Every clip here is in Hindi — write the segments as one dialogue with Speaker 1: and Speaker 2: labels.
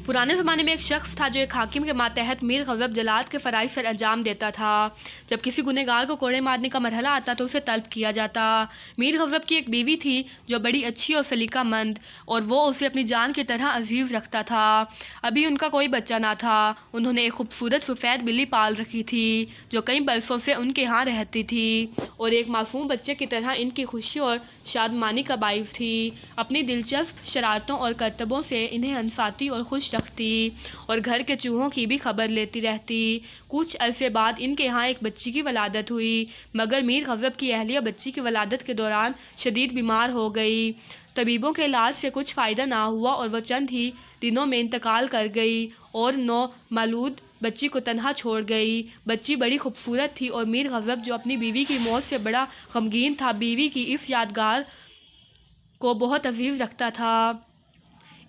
Speaker 1: पुराने ज़माने में एक शख्स था जो एक हाकिम के मातहत मीर गज़ब जलाद के फ़राइज़ पर अंजाम देता था। जब किसी गुनहगार को कोड़े मारने का मरहला आता तो उसे तलब किया जाता। मीर गज़ब की एक बीवी थी जो बड़ी अच्छी और सलीकामंद, और वो उसे अपनी जान की तरह अजीज़ रखता था। अभी उनका कोई बच्चा ना था। उन्होंने एक खूबसूरत सफ़ेद बिल्ली पाल रखी थी जो कई बरसों से उनके यहाँ रहती थी और एक मासूम बच्चे की तरह इनकी खुशी और शादमानी का बाइस थी। अपनी दिलचस्प शरारतों और करतबों से इन्हें हंसाती और खुश रखती और घर के चूहों की भी खबर लेती रहती। कुछ अरसे बाद इनके यहाँ एक बच्ची की वलादत हुई, मगर मीर गज़ब की अहलिया बच्ची की वलादत के दौरान शदीद बीमार हो गई। तबीबों के इलाज से कुछ फ़ायदा ना हुआ और वह चंद ही दिनों में इंतकाल कर गई और नौ मौलूद बच्ची को तन्हा छोड़ गई। बच्ची बड़ी खूबसूरत थी और मीर गज़ब जो अपनी बीवी की मौत से बड़ा गमगीन था, बीवी की इस यादगार को बहुत अजीज़ रखता था।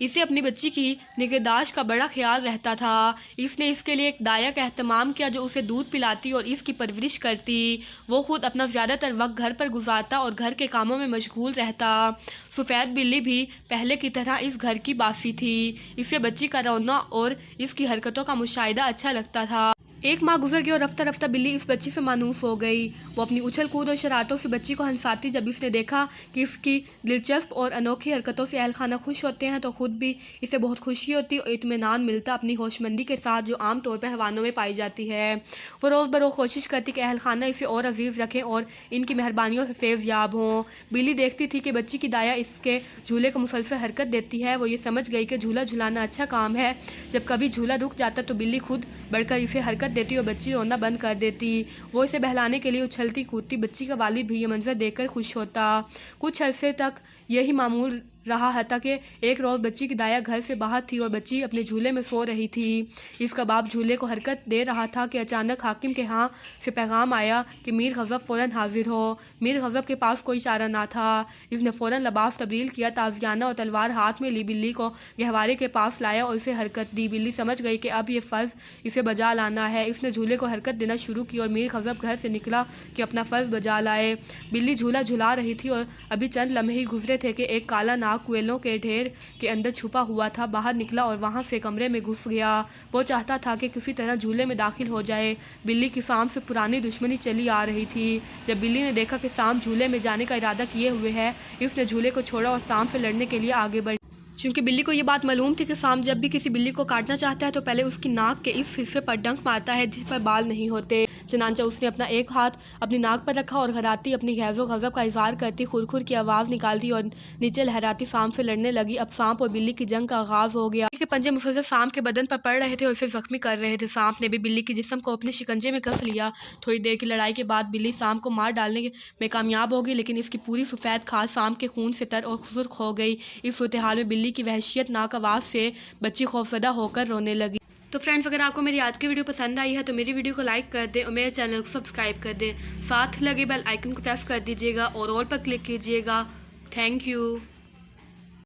Speaker 1: इसे अपनी बच्ची की निगहदाश्त का बड़ा ख्याल रहता था। इसने इसके लिए एक दाया का एहतमाम किया जो उसे दूध पिलाती और इसकी परवरिश करती। वो ख़ुद अपना ज़्यादातर वक्त घर पर गुजारता और घर के कामों में मशगूल रहता। सफ़ेद बिल्ली भी पहले की तरह इस घर की बासी थी। इसे बच्ची का रोना और इसकी हरकतों का मुशाहिदा अच्छा लगता था। एक माह गुजर गई और रफ्ता रफ्ता बिल्ली इस बच्ची से मानूस हो गई। वो अपनी उछल कूद और शरारतों से बच्ची को हंसाती। जब इसने देखा कि इसकी दिलचस्प और अनोखी हरकतों से अहल खाना खुश होते हैं तो ख़ुद भी इसे बहुत खुशी होती और इत्मीनान मिलता अपनी होशमंदी के साथ जो आम तौर पर हैवानों में पाई जाती है। वो रोज़ बरोज़ कोशिश करती कि अहल खाना इसे और अजीज़ रखें और इनकी मेहरबानियों से फैज़याब हों। बिल्ली देखती थी कि बच्ची की दाया इसके झूले को मुसलसल हरकत देती है। वो ये समझ गई कि झूला झुलाना अच्छा काम है। जब कभी झूला रुक जाता तो बिल्ली खुद बढ़कर इसे हरकत देती और बच्ची रोना बंद कर देती। वो इसे बहलाने के लिए उछलती कूदती। बच्ची का वालिद भी ये मंजर देखकर खुश होता। कुछ अरसे तक यही मामूल रहा हता कि एक रोज़ बच्ची की दाया घर से बाहर थी और बच्ची अपने झूले में सो रही थी। इसका बाप झूले को हरकत दे रहा था कि अचानक हाकिम के यहाँ से पैगाम आया कि मीर गज़ब फ़ौरन हाजिर हो। मीर गज़ब के पास कोई चारा ना था। इसने फ़ौरन लिबास तब्दील किया, ताज़ियाना और तलवार हाथ में ली, बिल्ली को गहवारे के पास लाया और इसे हरकत दी। बिल्ली समझ गई कि अब ये फ़र्ज़ इसे बजा लाना है। इसने झूले को हरकत देना शुरू की और मीर गज़ब घर से निकला कि अपना फ़र्ज़ बजा लाए। बिल्ली झूला झुला रही थी और अभी चंद लम्हे ही गुजरे थे कि एक काला नाग कोयलों के ढेर के अंदर छुपा हुआ था बाहर निकला और वहां से कमरे में घुस गया। वो चाहता था कि किसी तरह झूले में दाखिल हो जाए। बिल्ली की सांप से पुरानी दुश्मनी चली आ रही थी। जब बिल्ली ने देखा कि सांप झूले में जाने का इरादा किए हुए है, इसने झूले को छोड़ा और सांप से लड़ने के लिए आगे बढ़ी। क्योंकि बिल्ली को ये बात मालूम थी कि सांप जब भी किसी बिल्ली को काटना चाहता है तो पहले उसकी नाक के इस हिस्से पर डंक मारता है जिस पर बाल नहीं होते। चनांचा उसने अपना एक हाथ अपनी नाक पर रखा और घराती अपनी गैज़ो गज़ब का इज़हार करती खुरखुर की आवाज़ निकालती और नीचे लहराती सांप से लड़ने लगी। अब सांप और बिल्ली की जंग का आगाज़ हो गया। के पंजे मुसलसल सांप के बदन पर पड़ रहे थे और उसे जख्मी कर रहे थे। सांप ने भी बिल्ली के जिस्म को अपने शिकंजे में कस लिया। थोड़ी देर की लड़ाई के बाद बिल्ली सांप को मार डालने में कामयाब हो गई, लेकिन इसकी पूरी सफ़ेद खाल सांप के खून से तर और सुर्ख हो गई। इस सूरत हाल में बिल्ली की वहशियतनाक आवाज़ से बच्ची खौफजदा होकर रोने लगी। तो फ्रेंड्स, अगर आपको मेरी आज की वीडियो पसंद आई है तो मेरी वीडियो को लाइक कर दें और मेरे चैनल को सब्सक्राइब कर दें। साथ लगे बेल आइकन को प्रेस कर दीजिएगा और ऑल पर क्लिक कीजिएगा। Thank you.